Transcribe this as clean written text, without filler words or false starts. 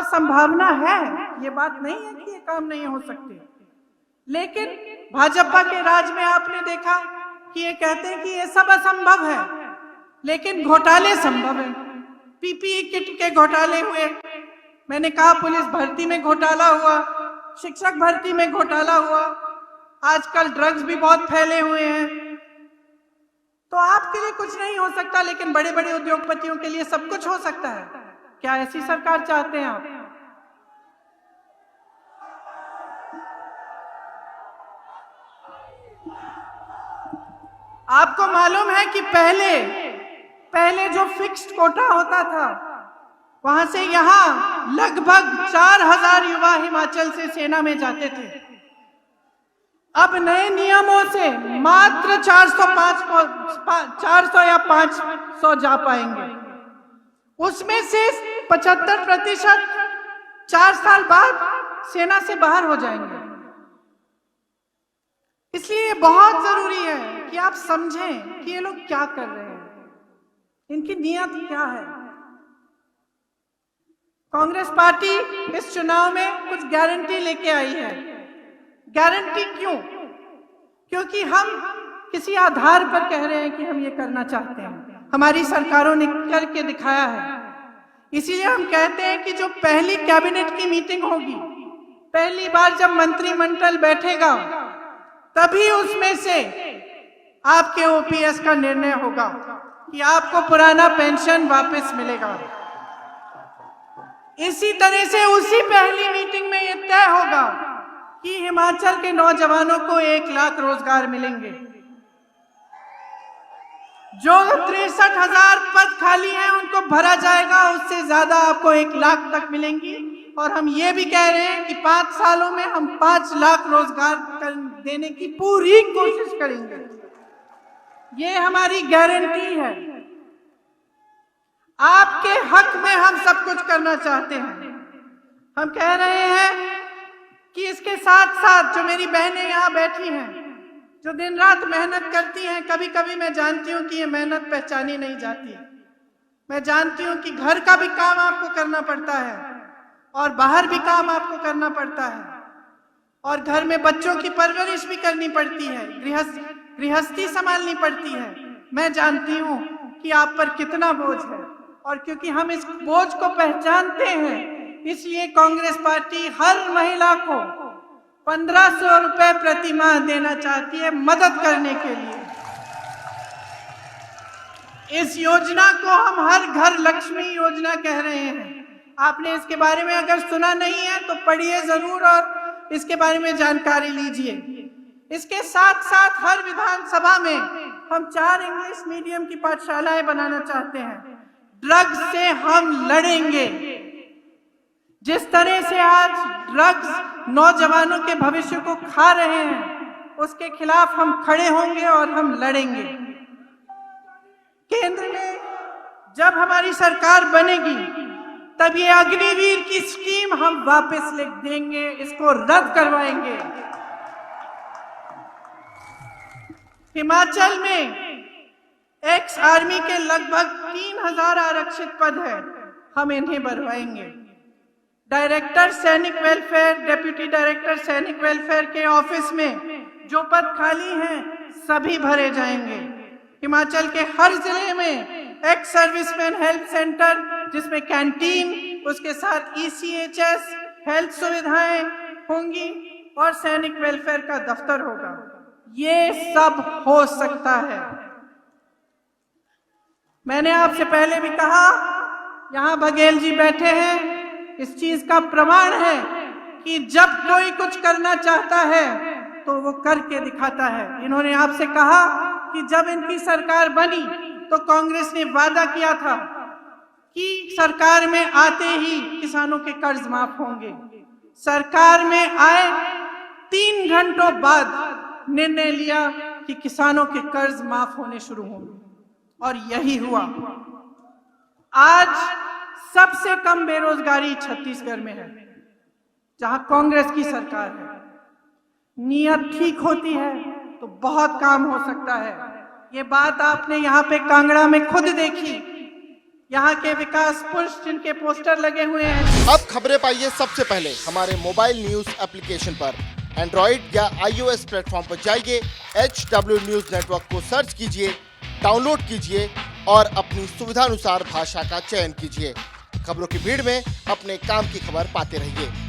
संभावना है, ये बात नहीं है कि ये काम नहीं हो सकते। लेकिन भाजपा के राज में आपने देखा कि ये कहते हैं कि ये सब असंभव है, लेकिन घोटाले संभव है। पीपीई किट के घोटाले हुए, मैंने कहा पुलिस भर्ती में घोटाला हुआ, शिक्षक भर्ती में घोटाला हुआ, आजकल ड्रग्स भी बहुत फैले हुए हैं। तो आपके लिए कुछ नहीं हो सकता, लेकिन बड़े बड़े उद्योगपतियों के लिए सब कुछ हो सकता है। क्या ऐसी सरकार चाहते हैं आप? आपको मालूम है कि पहले जो फिक्स्ड कोटा होता था, वहां से यहां लगभग 4000 युवा हिमाचल से सेना में जाते थे। अब नए नियमों से मात्र 400 या 500 जा पाएंगे। उसमें से 75% 4 साल बाद सेना से बाहर हो जाएंगे। इसलिए बहुत जरूरी है कि आप समझें कि ये लोग क्या कर रहे हैं, इनकी नीयत क्या है। कांग्रेस पार्टी इस चुनाव में कुछ गारंटी लेके आई है। गारंटी क्यों? क्योंकि हम किसी आधार पर कह रहे हैं कि हम ये करना चाहते हैं, हमारी सरकारों ने करके दिखाया है। इसीलिए हम कहते हैं कि जो पहली कैबिनेट की मीटिंग होगी, पहली बार जब मंत्रिमंडल बैठेगा, तभी उसमें से आपके ओपीएस का निर्णय होगा कि आपको पुराना पेंशन वापस मिलेगा। इसी तरह से उसी पहली मीटिंग में यह तय होगा कि हिमाचल के नौजवानों को 1 लाख रोजगार मिलेंगे। जो 63,000 पद खाली हैं उनको भरा जाएगा, उससे ज्यादा आपको 1 लाख तक मिलेंगी। और हम ये भी कह रहे हैं कि 5 सालों में हम 5 लाख रोजगार देने की पूरी कोशिश करेंगे। ये हमारी गारंटी है। आपके हक में हम सब कुछ करना चाहते हैं। हम कह रहे हैं कि इसके साथ साथ जो मेरी बहनें यहाँ बैठी हैं, जो दिन रात मेहनत करती हैं, कभी कभी मैं जानती हूँ कि ये मेहनत पहचानी नहीं जाती। मैं जानती हूँ कि घर का भी काम आपको करना पड़ता है और बाहर भी काम आपको करना पड़ता है, और घर में बच्चों की परवरिश भी करनी पड़ती है, गृहस्थी संभालनी पड़ती है। मैं जानती हूँ कि आप पर कितना बोझ है, और क्योंकि हम इस बोझ को पहचानते हैं, इसलिए कांग्रेस पार्टी हर महिला को 1500 रुपए प्रति माह देना चाहती है मदद करने के लिए। इस योजना को हम हर घर लक्ष्मी योजना कह रहे हैं। आपने इसके बारे में अगर सुना नहीं है तो पढ़िए जरूर और इसके बारे में जानकारी लीजिए। इसके साथ साथ हर विधानसभा में हम 4 इंग्लिश मीडियम की पाठशालाएं बनाना चाहते हैं। ड्रग्स से हम लड़ेंगे। जिस तरह से आज ड्रग्स नौजवानों के भविष्य को खा रहे हैं, उसके खिलाफ हम खड़े होंगे और हम लड़ेंगे। केंद्र में जब हमारी सरकार बनेगी, तब ये अग्निवीर की स्कीम हम वापस लिख देंगे, इसको रद्द करवाएंगे। हिमाचल में एक्स आर्मी के लगभग 3000 आरक्षित पद है, हम इन्हें भरवाएंगे। डायरेक्टर सैनिक वेलफेयर, डिप्टी डायरेक्टर सैनिक वेलफेयर के ऑफिस में जो पद खाली हैं, सभी भरे जाएंगे। हिमाचल के हर जिले में एक्स सर्विसमैन हेल्थ सेंटर, जिसमें कैंटीन, उसके साथ ECHS हेल्थ सुविधाएं होंगी और सैनिक वेलफेयर का दफ्तर होगा। ये सब हो सकता है। मैंने आपसे पहले भी कहा, यहाँ बघेल जी बैठे हैं, इस चीज का प्रमाण है कि जब कोई कुछ करना चाहता है तो वो करके दिखाता है। इन्होंने आपसे कहा कि जब इनकी सरकार बनी तो कांग्रेस ने वादा किया था कि सरकार में आते ही किसानों के कर्ज माफ होंगे। सरकार में आए 3 घंटों बाद निर्णय लिया कि किसानों के कर्ज माफ होने शुरू होंगे, और यही हुआ। आज सबसे कम बेरोजगारी छत्तीसगढ़ में है, जहां कांग्रेस की सरकार है। नियत ठीक होती है तो बहुत काम हो सकता है। ये बात आपने यहाँ पे कांगड़ा में खुद देखी। यहाँ के विकास पुरुष जिनके पोस्टर लगे हुए हैं। अब खबरें पाइए सबसे पहले हमारे मोबाइल न्यूज एप्लीकेशन पर। एंड्रॉइड या iOS प्लेटफॉर्म पर जाइए, HW न्यूज नेटवर्क को सर्च कीजिए, डाउनलोड कीजिए और अपनी सुविधानुसार भाषा का चयन कीजिए। खबरों की भीड़ में अपने काम की खबर पाते रहिए।